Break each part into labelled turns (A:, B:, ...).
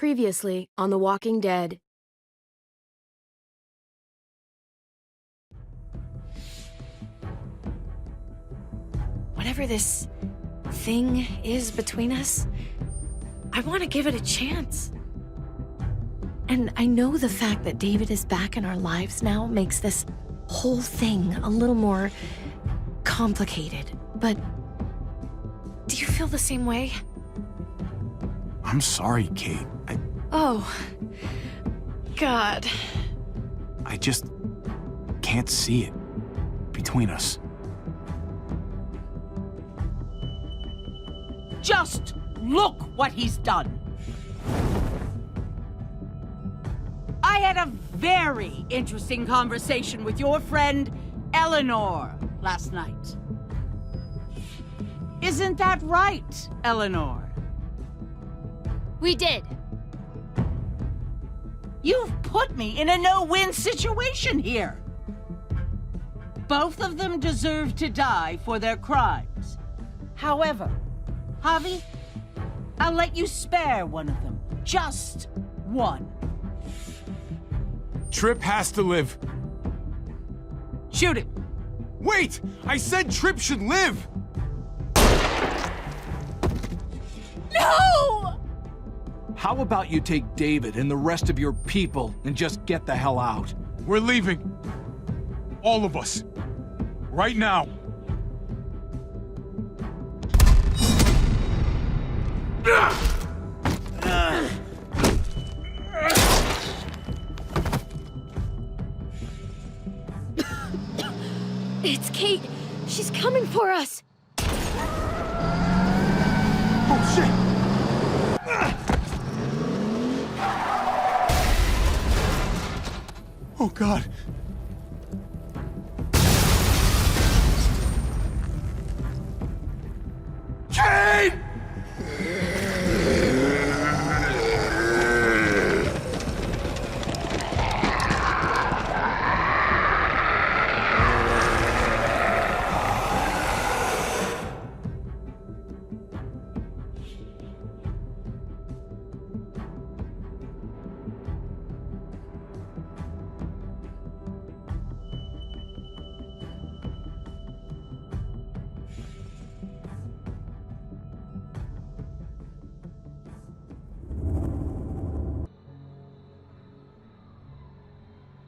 A: Previously on The Walking Dead. Whatever this thing is between us, I want to give it a chance. And I know the fact that David is back in our lives now makes this whole thing a little more complicated. But do you feel the same way?
B: I'm sorry, Kate.
A: Oh, God.
B: I just can't see it between us.
C: Just look what he's done. I had a very interesting conversation with your friend Eleanor last night. Isn't that right, Eleanor?
D: We did.
C: You've put me in a no-win situation here. Both of them deserve to die for their crimes. However, Javi, I'll let you spare one of them. Just one.
B: Tripp has to live.
C: Shoot him.
B: Wait! I said Tripp should live!
C: No!
E: How about you take David and the rest of your people and just get the hell out?
B: We're leaving. All of us. Right now.
A: It's Kate. She's coming for us.
B: Oh, shit! Oh, God. Kate!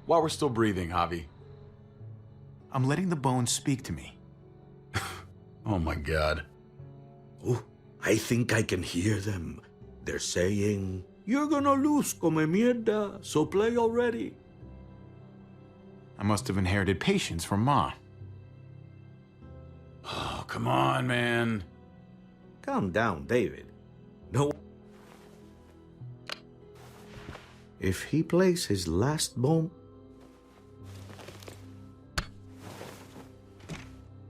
F: While we're still breathing, Javi.
B: I'm letting the bones speak to me.
F: Oh my God.
G: Oh, I think I can hear them. They're saying, "You're gonna lose, come mierda, so play already."
B: I must have inherited patience from Ma.
F: Oh, come on, man.
G: Calm down, David. No. If he plays his last bone,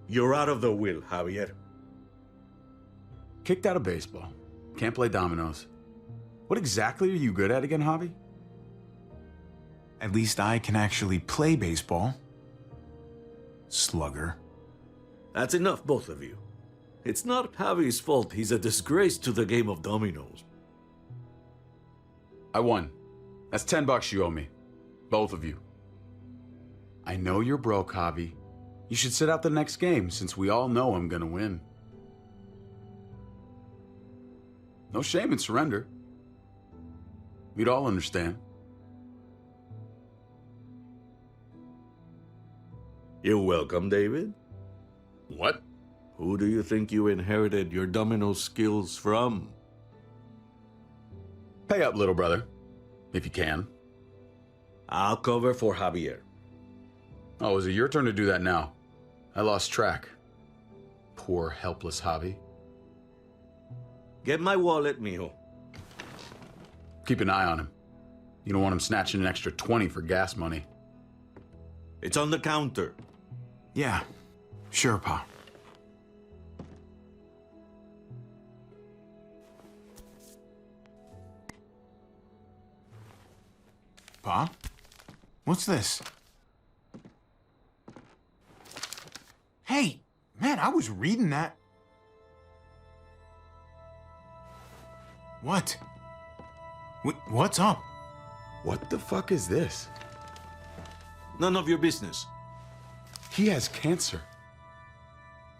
G: you're out of the will, Javier.
F: Kicked out of baseball. Can't play dominoes. What exactly are you good at again, Javi?
B: At least I can actually play baseball. Slugger.
G: That's enough, both of you. It's not Javi's fault he's a disgrace to the game of dominoes.
F: I won. That's $10 you owe me. Both of you. I know you're broke, Javi. You should sit out the next game, since we all know I'm gonna win. No shame in surrender. We'd all understand.
G: You're welcome, David.
F: What?
G: Who do you think you inherited your domino skills from?
F: Pay up, little brother. If you can.
G: I'll cover for Javier.
F: Oh, is it your turn to do that now? I lost track. Poor, helpless Javi.
G: Get my wallet, mijo.
F: Keep an eye on him. You don't want him snatching an extra 20 for gas money.
G: It's on the counter.
B: Yeah, sure, Pa. Pa? What's this? Hey, man, I was reading that. What? What's up?
F: What the fuck is this?
G: None of your business.
F: He has cancer.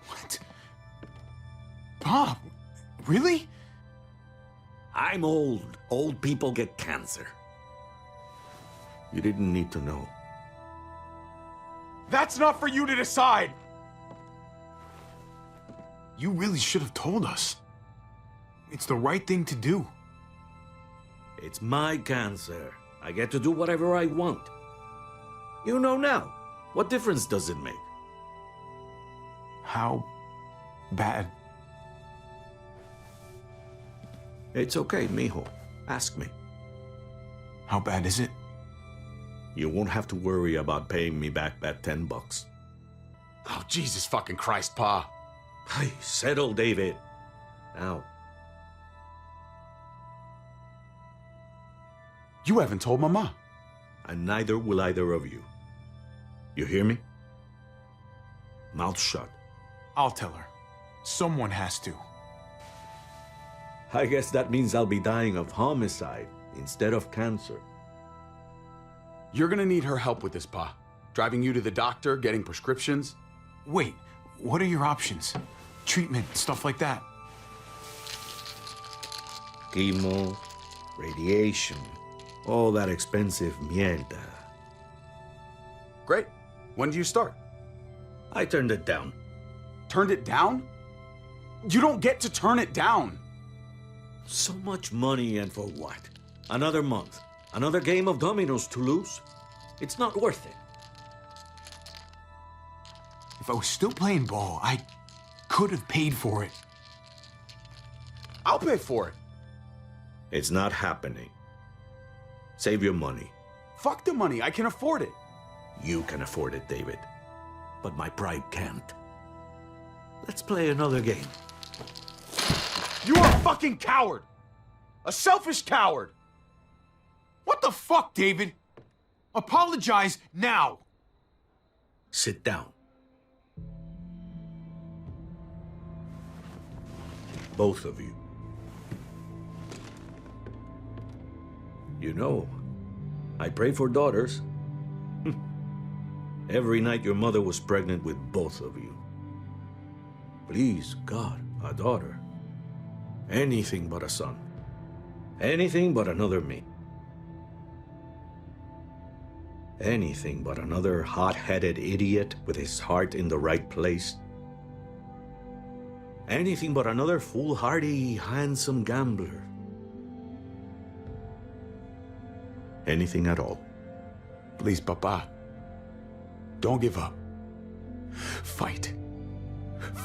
B: What? Pa, really?
G: I'm old. Old people get cancer. You didn't need to know.
B: That's not for you to decide! You really should have told us. It's the right thing to do.
G: It's my cancer. I get to do whatever I want. You know now. What difference does it make?
B: How bad?
G: It's okay, mijo. Ask me.
B: How bad is it?
G: You won't have to worry about paying me back that $10.
F: Oh, Jesus fucking Christ, Pa.
G: Hey, settle, David. Now.
F: You haven't told Mama.
G: And neither will either of you. You hear me? Mouth shut.
B: I'll tell her. Someone has to.
G: I guess that means I'll be dying of homicide instead of cancer.
F: You're gonna need her help with this, Pa. Driving you to the doctor, getting prescriptions.
B: Wait, what are your options? Treatment, stuff like that.
G: Chemo, radiation, all that expensive mierda.
F: Great. When do you start?
G: I turned it down.
F: Turned it down? You don't get to turn it down.
G: So much money, and for what? Another month. Another game of dominoes to lose? It's not worth it.
B: If I was still playing ball, I could have paid for it.
F: I'll pay for it.
G: It's not happening. Save your money.
F: Fuck the money. I can afford it.
G: You can afford it, David. But my pride can't. Let's play another game.
B: You are a fucking coward! A selfish coward! What the fuck, David? Apologize now!
G: Sit down. Both of you. You know, I pray for daughters. Every night your mother was pregnant with both of you. Please, God, a daughter. Anything but a son. Anything but another me. Anything but another hot-headed idiot with his heart in the right place. Anything but another foolhardy, handsome gambler. Anything at all.
F: Please, Papa. Don't give up. Fight.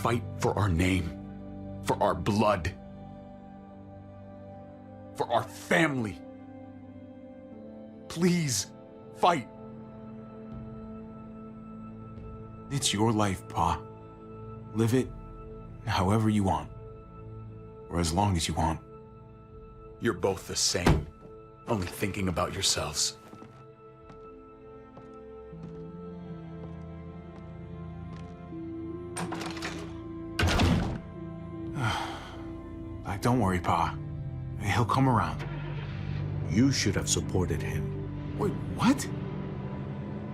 F: Fight for our name. For our blood. For our family. Please, fight.
B: It's your life, Pa. Live it however you want. Or as long as you want.
F: You're both the same. Only thinking about yourselves.
B: Don't worry, Pa. He'll come around.
G: You should have supported him.
B: Wait, what?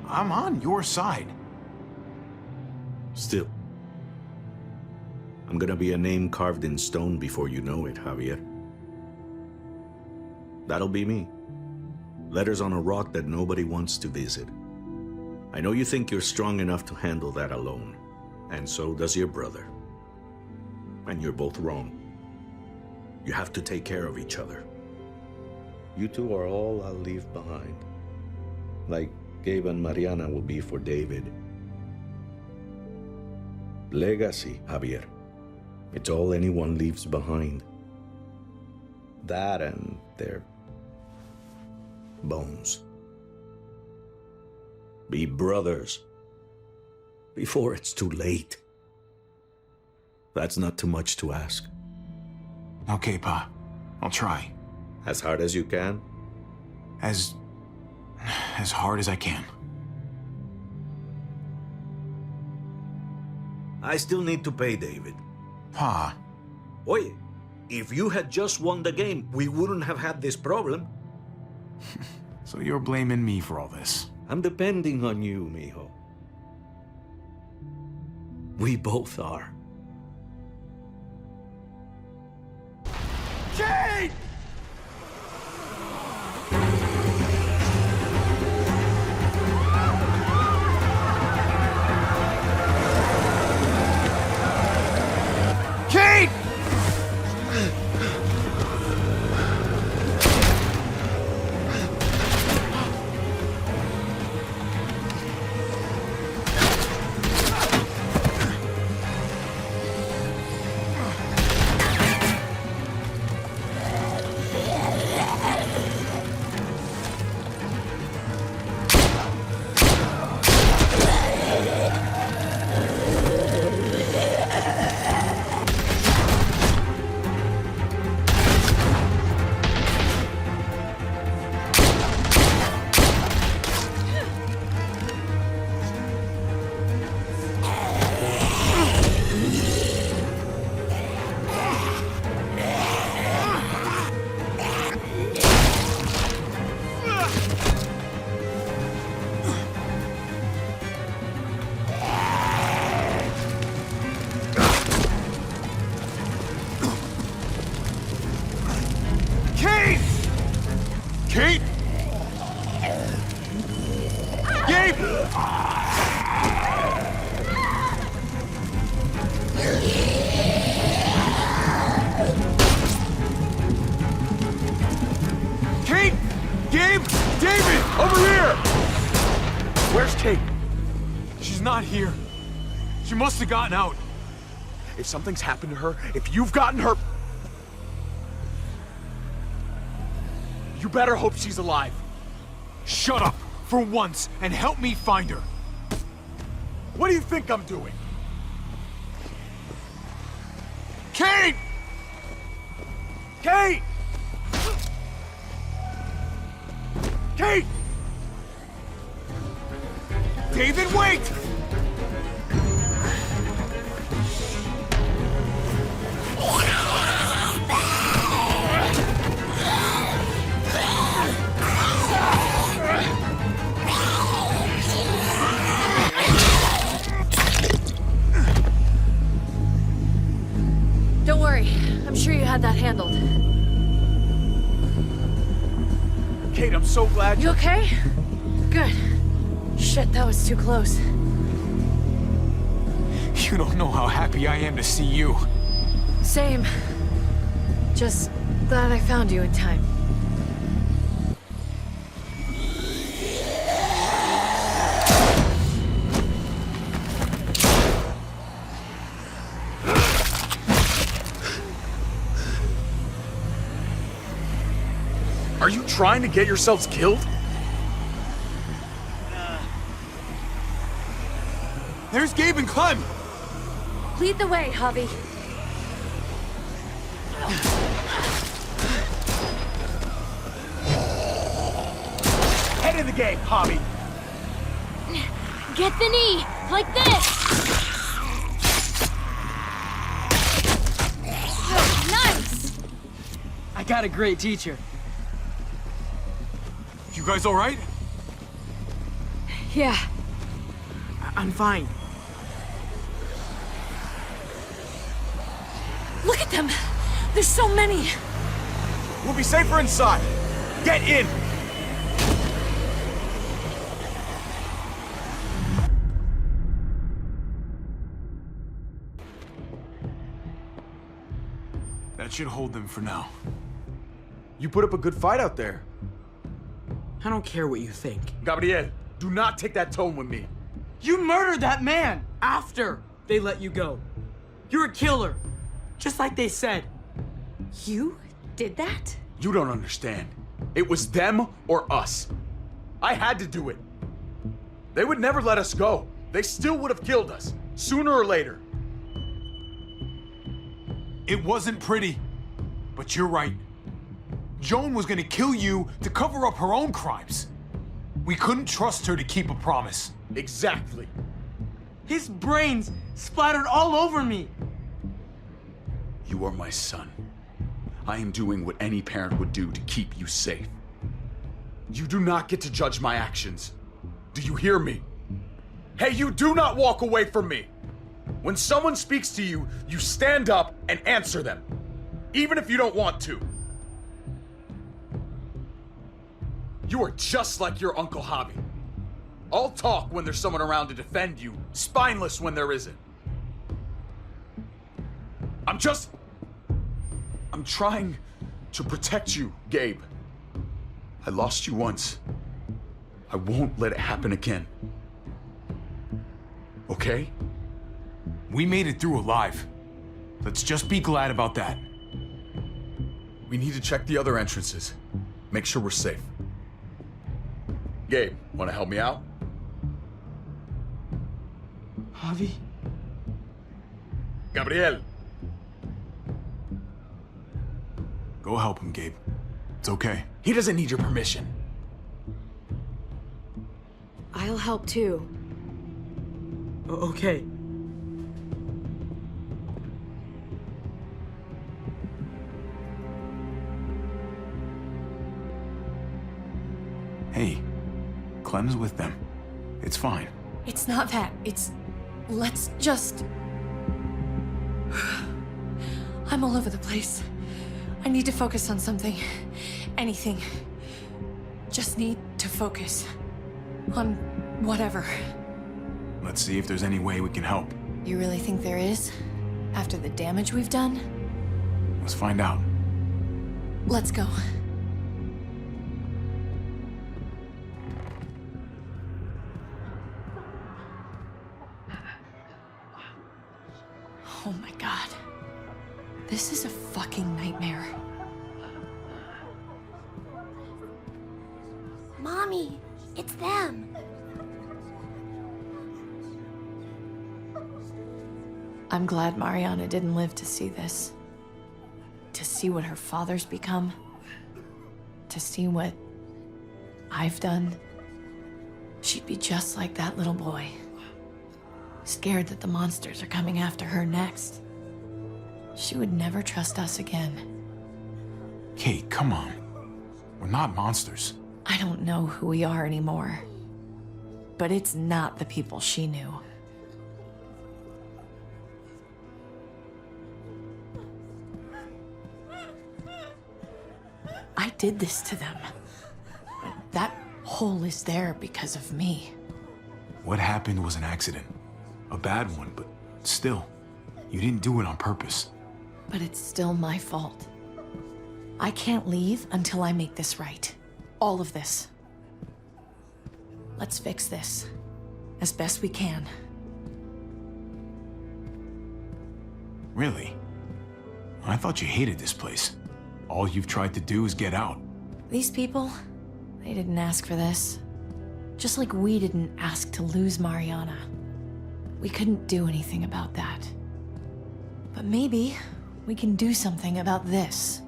B: I'm on your side.
G: Still, I'm gonna be a name carved in stone before you know it, Javier. That'll be me. Letters on a rock that nobody wants to visit. I know you think you're strong enough to handle that alone, and so does your brother. And you're both wrong. You have to take care of each other. You two are all I'll leave behind. Like Gabe and Mariana will be for David. Legacy, Javier. It's all anyone leaves behind. That and their bones. Be brothers before it's too late. That's not too much to ask.
B: Okay, Pa. I'll try.
G: As hard as you can?
B: As hard as I can.
G: I still need to pay David.
B: Pa.
G: Oye, If you had just won the game, we wouldn't have had this problem.
B: So you're blaming me for all this?
G: I'm depending on you, mijo. We both are.
B: Kate! Kate! Kate! Gabe! Kate! Gabe! David! Over here! Where's Kate? She's not here. She must have gotten out. If something's happened to her, if you've gotten her... You better hope she's alive. Shut up, for once, and help me find her. What do you think I'm doing? Kate! Kate! Kate! David, wait!
A: Don't worry. I'm sure you had that handled.
B: Kate, I'm so glad
A: You okay? Good. Shit, that was too close.
B: You don't know how happy I am to see you.
A: Same. Just glad I found you in time.
B: Are you trying to get yourselves killed? There's Gabe and Clem!
A: Lead the way, Javi.
B: Head in the game, Javi!
D: Get the knee! Like this! Nice!
H: I got a great teacher.
B: You guys all right?
A: Yeah.
H: I'm fine.
A: Look at them! There's so many!
B: We'll be safer inside. Get in! That should hold them for now.
F: You put up a good fight out there.
H: I don't care what you think.
F: Gabriel, do not take that tone with me.
H: You murdered that man after they let you go. You're a killer, just like they said.
A: You did that?
F: You don't understand. It was them or us. I had to do it. They would never let us go. They still would have killed us, sooner or later.
B: It wasn't pretty, but you're right. Joan was gonna kill you to cover up her own crimes. We couldn't trust her to keep a promise.
F: Exactly.
H: His brains splattered all over me.
F: You are my son. I am doing what any parent would do to keep you safe. You do not get to judge my actions. Do you hear me? Hey, you do not walk away from me! When someone speaks to you, you stand up and answer them, even if you don't want to. You are just like your Uncle Javi. All talk when there's someone around to defend you, spineless when there isn't. I'm trying to protect you, Gabe. I lost you once. I won't let it happen again. Okay?
B: We made it through alive. Let's just be glad about that.
F: We need to check the other entrances. Make sure we're safe. Gabe, want to help me out?
H: Javi?
F: Gabriel.
B: Go help him, Gabe. It's okay.
F: He doesn't need your permission.
A: I'll help too.
H: Okay.
B: Hey, Clem's with them. It's fine.
A: It's not that. It's... Let's just... I'm all over the place. I need to focus on something. Anything. Just need to focus. On whatever.
B: Let's see if there's any way we can help.
A: You really think there is? After the damage we've done?
B: Let's find out.
A: Let's go. Oh my god. This is a fucking nightmare.
D: Mommy, it's them.
A: I'm glad Mariana didn't live to see this. To see what her father's become. To see what I've done. She'd be just like that little boy. Scared that the monsters are coming after her next. She would never trust us again.
B: Kate, come on. We're not monsters.
A: I don't know who we are anymore. But it's not the people she knew. I did this to them. That hole is there because of me.
B: What happened was an accident. A bad one, but still, you didn't do it on purpose.
A: But it's still my fault. I can't leave until I make this right. All of this. Let's fix this. As best we can.
B: Really? I thought you hated this place. All you've tried to do is get out.
A: These people, they didn't ask for this. Just like we didn't ask to lose Mariana. We couldn't do anything about that. But maybe we can do something about this.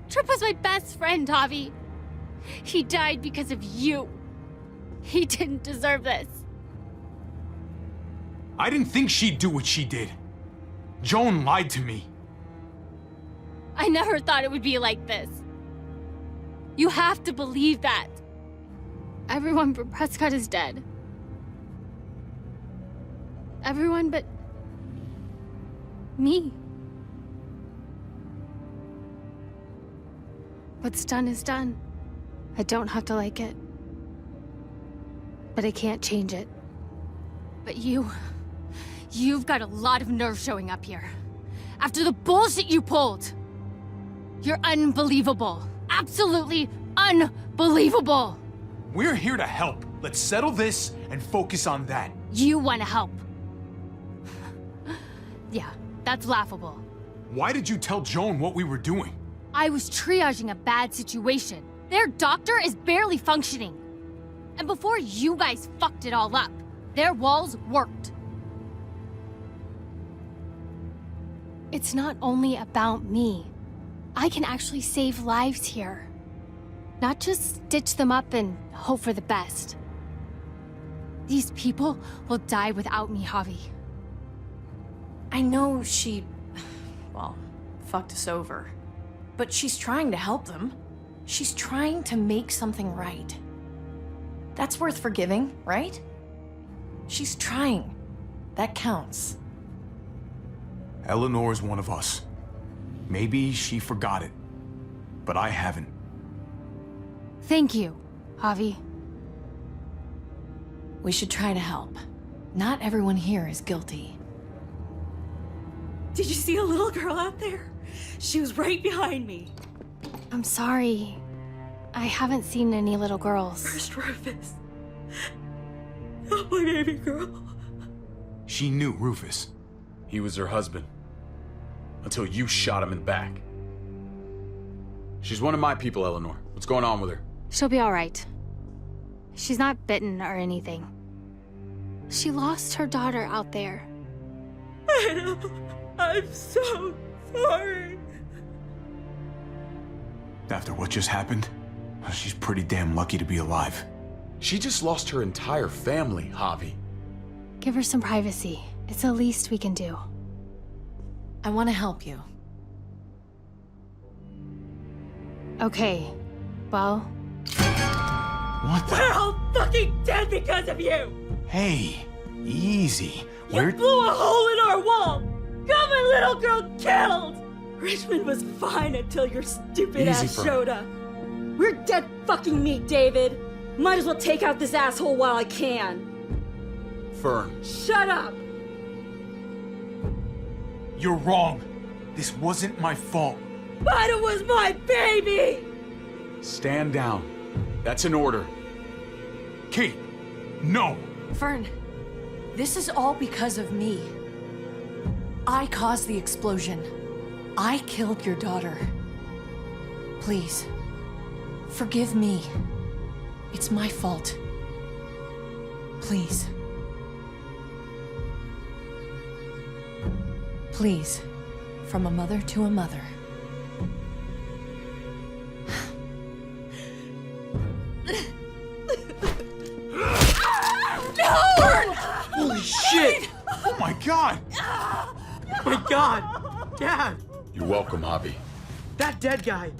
D: Tripp was my best friend, Javi. He died because of you. He didn't deserve this.
B: I didn't think she'd do what she did. Joan lied to me.
D: I never thought it would be like this. You have to believe that. Everyone but Prescott is dead. Everyone but me. What's done is done. I don't have to like it. But I can't change it. But you've got a lot of nerve showing up here. After the bullshit you pulled. You're unbelievable. Absolutely unbelievable.
B: We're here to help. Let's settle this and focus on that.
D: You want to help. Yeah, that's laughable.
B: Why did you tell Joan what we were doing?
D: I was triaging a bad situation. Their doctor is barely functioning. And before you guys fucked it all up, their walls worked. It's not only about me. I can actually save lives here. Not just stitch them up and hope for the best. These people will die without me, Javi.
A: I know she, well, fucked us over. But she's trying to help them. She's trying to make something right. That's worth forgiving, right? She's trying. That counts.
B: Eleanor's one of us. Maybe she forgot it, but I haven't.
D: Thank you, Javi.
A: We should try to help. Not everyone here is guilty.
I: Did you see a little girl out there? She was right behind me.
D: I'm sorry. I haven't seen any little girls.
I: First Rufus. Oh, my baby girl.
B: She knew Rufus.
F: He was her husband. Until you shot him in the back. She's one of my people, Eleanor. What's going on with her?
D: She'll be all right. She's not bitten or anything. She lost her daughter out there.
I: I know. I'm so sorry.
B: After what just happened, she's pretty damn lucky to be alive.
F: She just lost her entire family, Javi.
D: Give her some privacy. It's the least we can do.
A: I want to help you.
D: Okay. Well,
B: What the?
I: We're all fucking dead because of you!
B: Hey, easy.
I: You blew a hole in our wall! Got my little girl killed! Richmond was fine until your stupid
B: Easy,
I: ass
B: Fern.
I: showed up. We're dead fucking meat, David. Might as well take out this asshole while I can.
F: Fern.
I: Shut up!
B: You're wrong. This wasn't my fault.
I: But it was my baby!
F: Stand down. That's an order.
B: Kate, no.
A: Fern, this is all because of me. I caused the explosion. I killed your daughter. Please, forgive me. It's my fault. Please. Please, from a mother to a mother.
H: Holy shit!
B: Oh my God.
H: My God! Dad!
F: You're welcome, Javi.
H: That dead guy!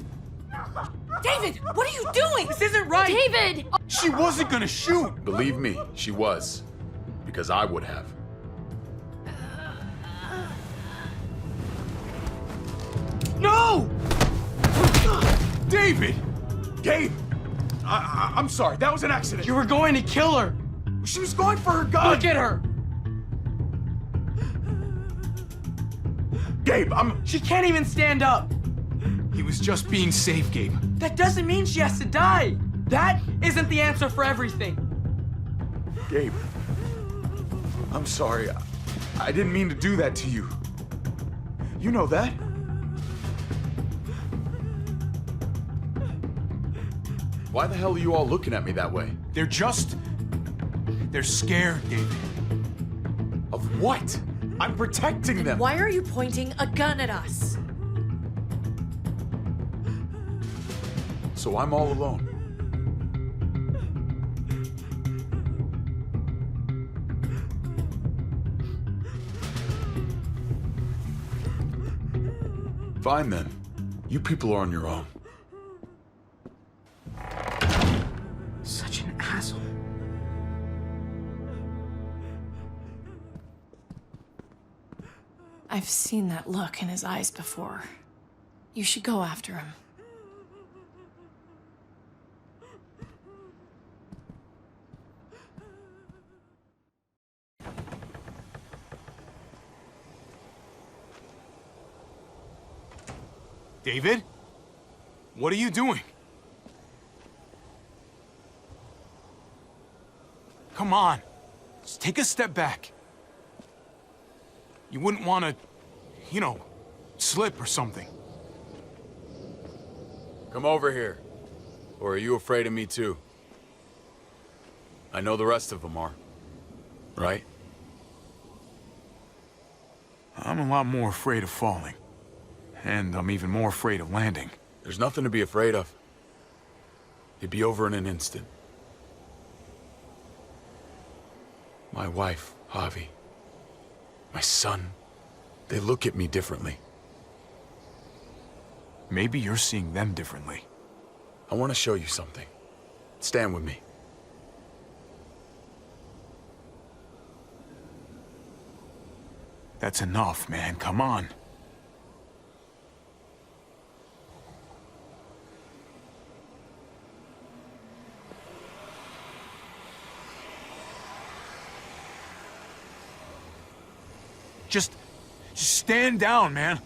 A: David, what are you doing?
H: This isn't right!
D: David!
B: She wasn't gonna shoot.
F: Believe me, she was. Because I would have.
B: No! David! Gabe! I'm sorry, that was an accident.
H: You were going to kill her!
B: She was going for her gun!
H: Look at her!
B: Gabe,
H: She can't even stand up!
B: He was just being safe, Gabe.
H: That doesn't mean she has to die! That isn't the answer for everything!
F: Gabe. I'm sorry. I didn't mean to do that to you. You know that. Why the hell are you all looking at me that way?
B: They're scared, David.
F: Of what? I'm protecting them.
A: Why are you pointing a gun at us?
F: So I'm all alone. Fine then. You people are on your own.
H: Such an asshole.
A: I've seen that look in his eyes before. You should go after him.
B: David? What are you doing? Come on. Just take a step back. You wouldn't want to, slip or something.
F: Come over here. Or are you afraid of me too? I know the rest of them are. Right?
B: I'm a lot more afraid of falling. And I'm even more afraid of landing.
F: There's nothing to be afraid of. It'd be over in an instant. My wife, Javi. My son. They look at me differently.
B: Maybe you're seeing them differently.
F: I want to show you something. Stand with me.
B: That's enough, man. Come on. Just stand down, man.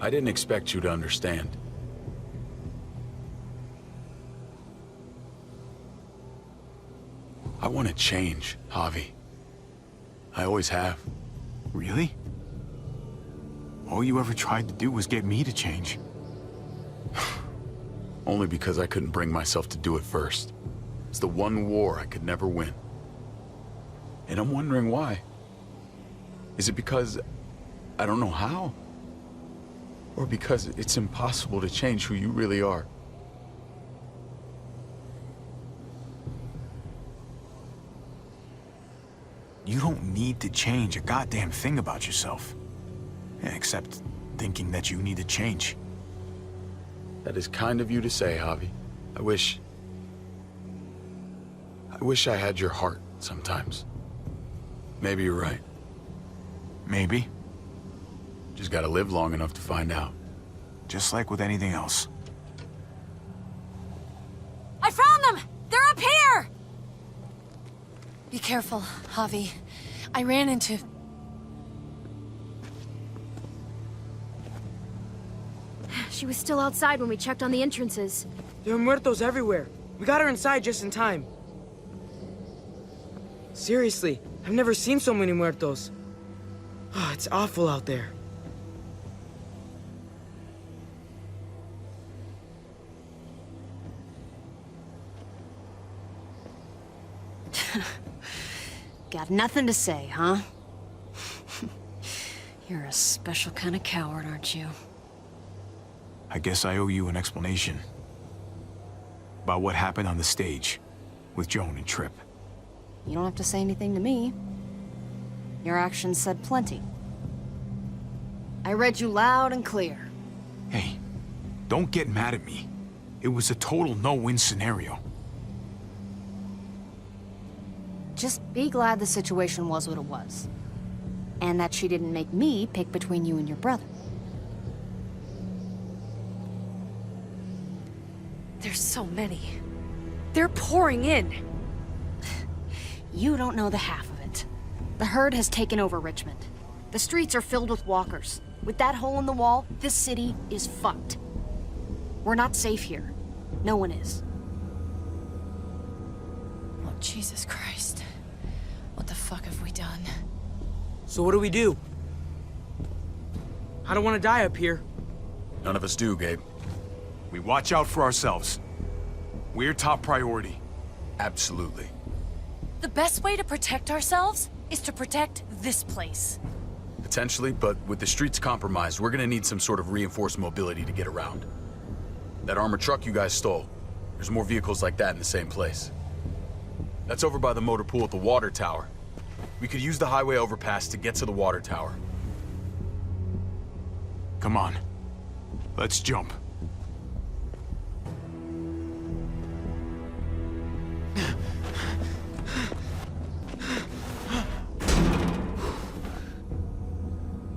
F: I didn't expect you to understand. I want to change, Javi. I always have.
B: Really? All you ever tried to do was get me to change.
F: Only because I couldn't bring myself to do it first. It's the one war I could never win. And I'm wondering why. Is it because I don't know how? Or because it's impossible to change who you really are?
B: You don't need to change a goddamn thing about yourself. Except thinking that you need to change.
F: That is kind of you to say, Javi. I wish I had your heart sometimes. Maybe you're right.
B: Maybe.
F: Just gotta live long enough to find out.
B: Just like with anything else.
A: I found them! They're up here! Be careful, Javi. I ran into...
D: She was still outside when we checked on the entrances.
H: There are muertos everywhere. We got her inside just in time. Seriously, I've never seen so many muertos. Oh, it's awful out there.
A: Got nothing to say, huh? You're a special kind of coward, aren't you?
B: I guess I owe you an explanation. About what happened on the stage with Joan and Tripp.
A: You don't have to say anything to me. Your actions said plenty. I read you loud and clear.
B: Hey, don't get mad at me. It was a total no-win scenario.
A: Just be glad the situation was what it was. And that she didn't make me pick between you and your brother. There's so many. They're pouring in. You don't know the half of it. The herd has taken over Richmond. The streets are filled with walkers. With that hole in the wall, this city is fucked. We're not safe here. No one is. Oh, Jesus Christ. What the fuck have we done?
H: So what do? I don't want to die up here.
F: None of us do, Gabe.
B: We watch out for ourselves. We're top priority.
F: Absolutely.
A: The best way to protect ourselves is to protect this place.
F: Potentially, but with the streets compromised, we're gonna need some sort of reinforced mobility to get around. That armored truck you guys stole, there's more vehicles like that in the same place. That's over by the motor pool at the water tower. We could use the highway overpass to get to the water tower.
B: Come on. Let's jump.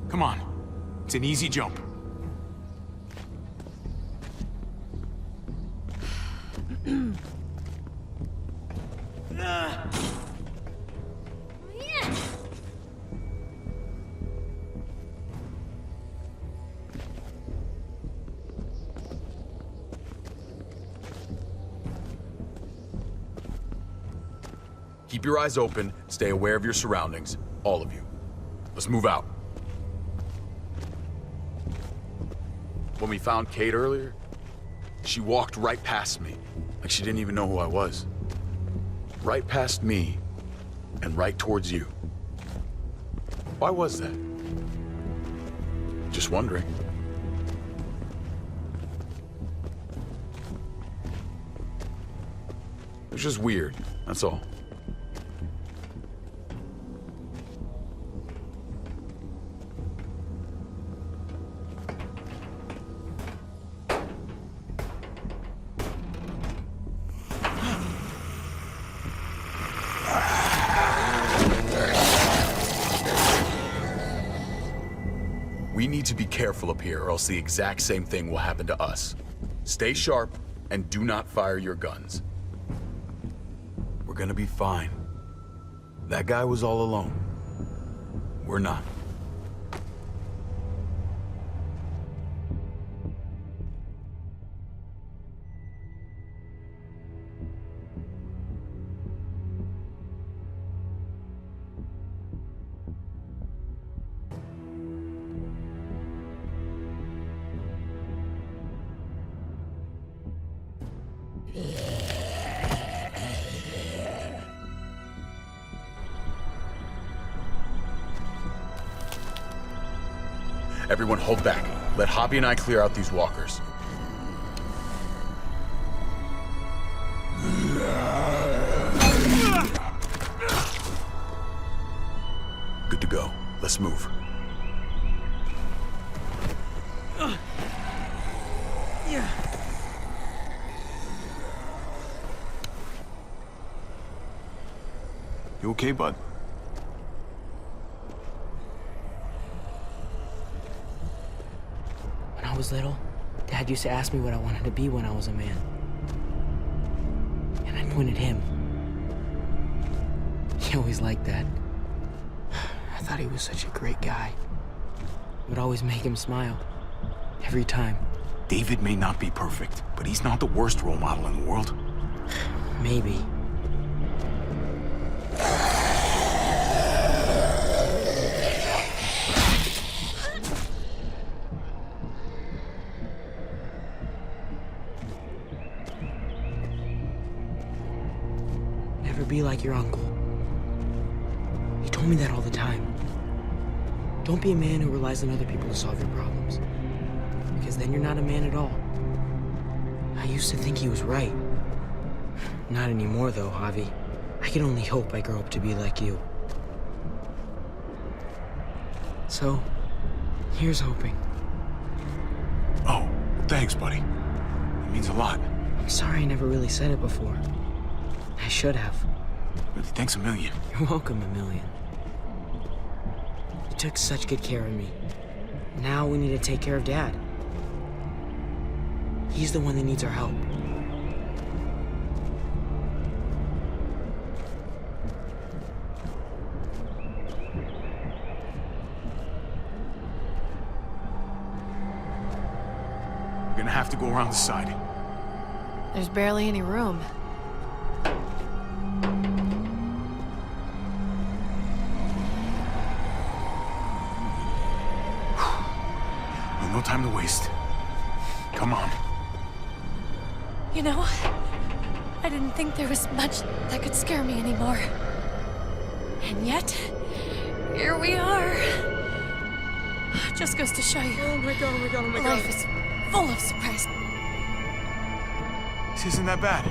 B: Come on. It's an easy jump.
F: Keep your eyes open, stay aware of your surroundings, all of you. Let's move out. When we found Kate earlier, she walked right past me, like she didn't even know who I was. Right past me, and right towards you. Why was that? Just wondering. It was just weird, that's all. We need to be careful up here, or else the exact same thing will happen to us. Stay sharp, and do not fire your guns. We're gonna be fine. That guy was all alone. We're not. Everyone hold back. Let Javi and I clear out these walkers. Good to go. Let's move.
B: You okay, bud?
J: When I was little, Dad used to ask me what I wanted to be when I was a man. And I pointed him. He always liked that. I thought he was such a great guy. It would always make him smile. Every time.
B: David may not be perfect, but he's not the worst role model in the world.
J: Maybe. Never be like your uncle. He told me that all the time. Don't be a man who relies on other people to solve your problems. Because then you're not a man at all. I used to think he was right. Not anymore, though, Javi. I can only hope I grow up to be like you. So, here's hoping.
B: Oh, thanks, buddy. It means a lot.
J: I'm sorry I never really said it before. I should have.
B: Really, thanks a million.
J: You're welcome, a million. You took such good care of me. Now we need to take care of Dad. He's the one that needs our help.
B: We're gonna have to go around the side.
A: There's barely any room.
B: No time to waste. Come on.
A: You know, I didn't think there was much that could scare me anymore. And yet, here we are. Just goes to show you.
H: Oh my god, oh my god, oh my god.
A: Life is full of surprises.
B: This isn't that bad.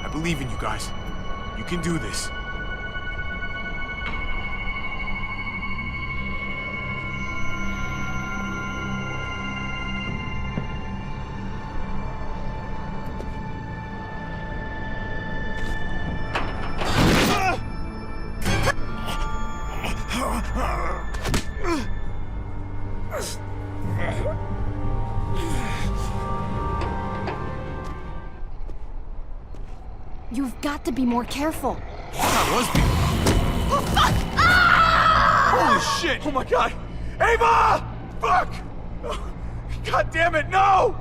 B: I believe in you guys. You can do this.
D: You've got to be more careful.
B: That was me. Oh, fuck! Ah! Holy shit! Oh my god! Ava! Fuck! Oh, god damn it, no!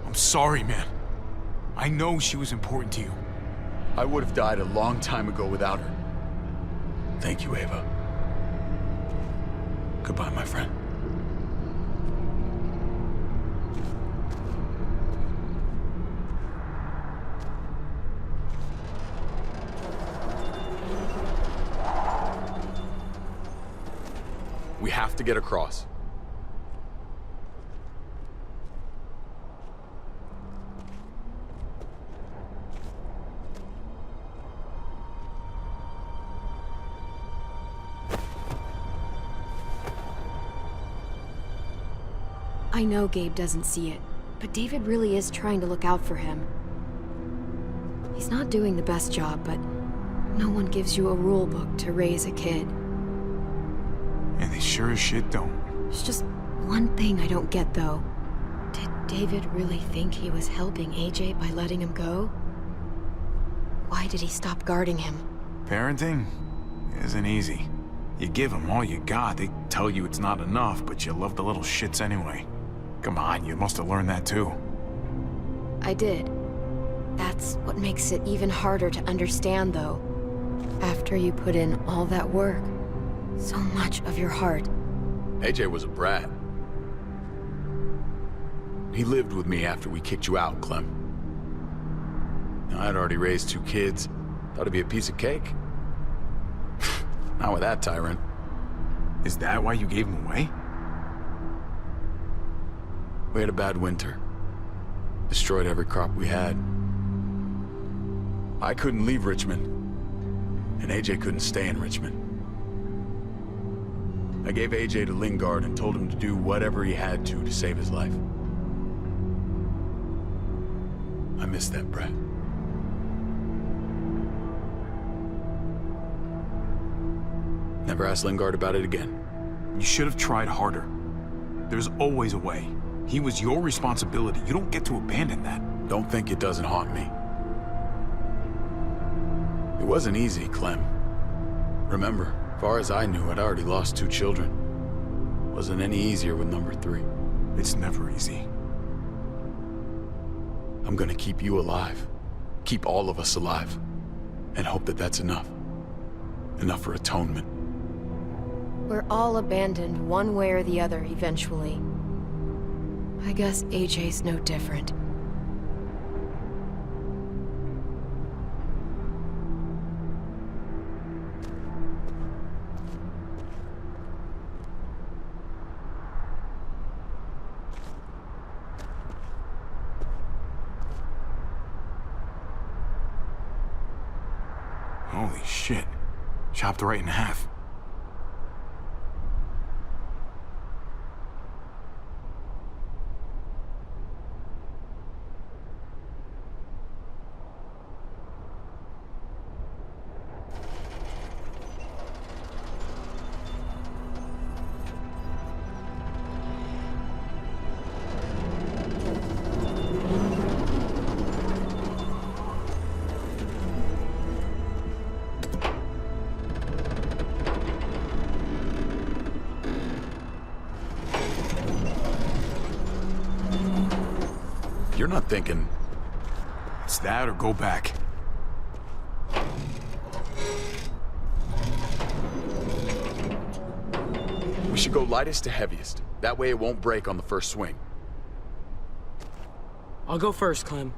B: I'm sorry, man. I know she was important to you.
F: I would have died a long time ago without her. Thank you, Ava. Goodbye, my friend. We have to get across.
K: I know Gabe doesn't see it, but David really is trying to look out for him. He's not doing the best job, but no one gives you a rule book to raise a kid.
B: And they sure as shit don't.
K: There's just one thing I don't get, though. Did David really think he was helping AJ by letting him go? Why did he stop guarding him?
B: Parenting isn't easy. You give them all you got, they tell you it's not enough, but you love the little shits anyway. Come on, you must have learned that too.
K: I did. That's what makes it even harder to understand, though. After you put in all that work, so much of your heart.
F: AJ was a brat. He lived with me after we kicked you out, Clem. Now, I'd already raised 2 kids. Thought it'd be a piece of cake. Not with that tyrant.
B: Is that why you gave him away?
F: We had a bad winter. Destroyed every crop we had. I couldn't leave Richmond. And AJ couldn't stay in Richmond. I gave AJ to Lingard and told him to do whatever he had to save his life. I miss that brat. Never asked Lingard about it again.
B: You should have tried harder. There's always a way. He was your responsibility. You don't get to abandon that.
F: Don't think it doesn't haunt me. It wasn't easy, Clem. Remember, far as I knew, I'd already lost 2 children. Wasn't any easier with number 3.
B: It's never easy.
F: I'm gonna keep you alive. Keep all of us alive. And hope that that's enough. Enough for atonement.
K: We're all abandoned one way or the other eventually. I guess AJ's no different.
B: Holy shit. Chopped right in half.
F: You're not thinking...
B: It's that or go back.
F: We should go lightest to heaviest. That way it won't break on the first swing.
J: I'll go first, Clem.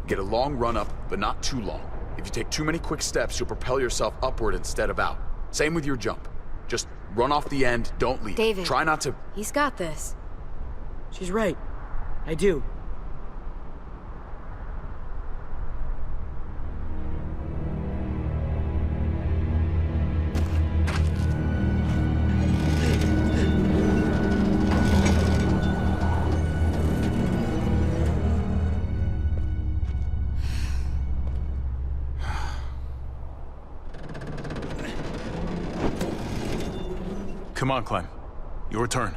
F: Get a long run up, but not too long. If you take too many quick steps, you'll propel yourself upward instead of out. Same with your jump. Just run off the end, don't leave.
K: David.
F: Try not to...
K: He's got this.
J: She's right. I do.
B: Come on, Clem. Your turn.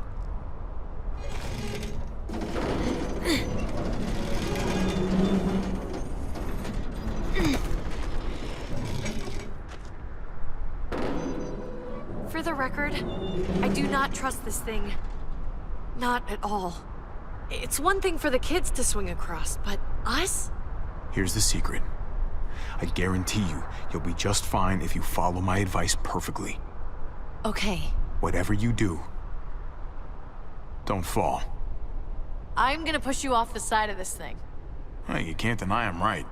A: For the record, I do not trust this thing. Not at all. It's one thing for the kids to swing across, but us?
B: Here's the secret. I guarantee you'll be just fine if you follow my advice perfectly.
A: Okay.
B: Whatever you do, don't fall.
A: I'm gonna push you off the side of this thing.
B: Hey, you can't deny I'm right.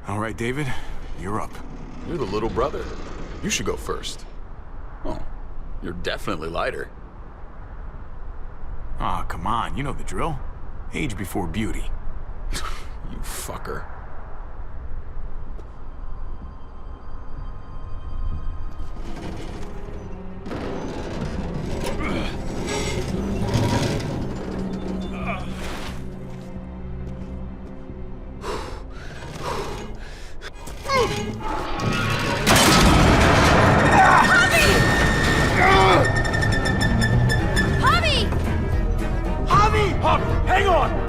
B: All right, David, you're up.
F: You're the little brother. You should go first. Oh, you're definitely lighter.
B: Ah, come on, you know the drill. Age before beauty.
F: You fucker.
B: Javi, hang on!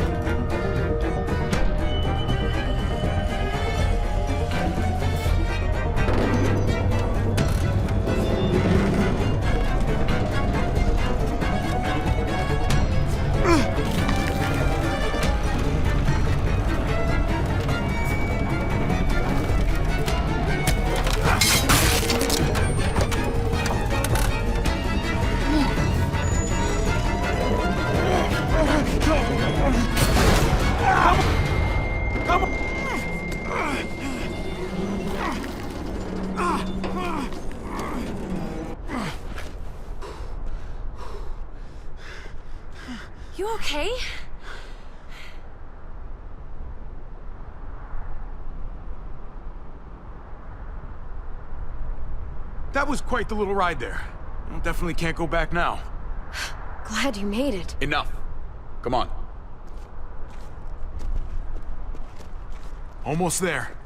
A: You okay?
B: That was quite the little ride there. You definitely can't go back now.
K: Glad you made it.
F: Enough. Come on.
B: Almost there.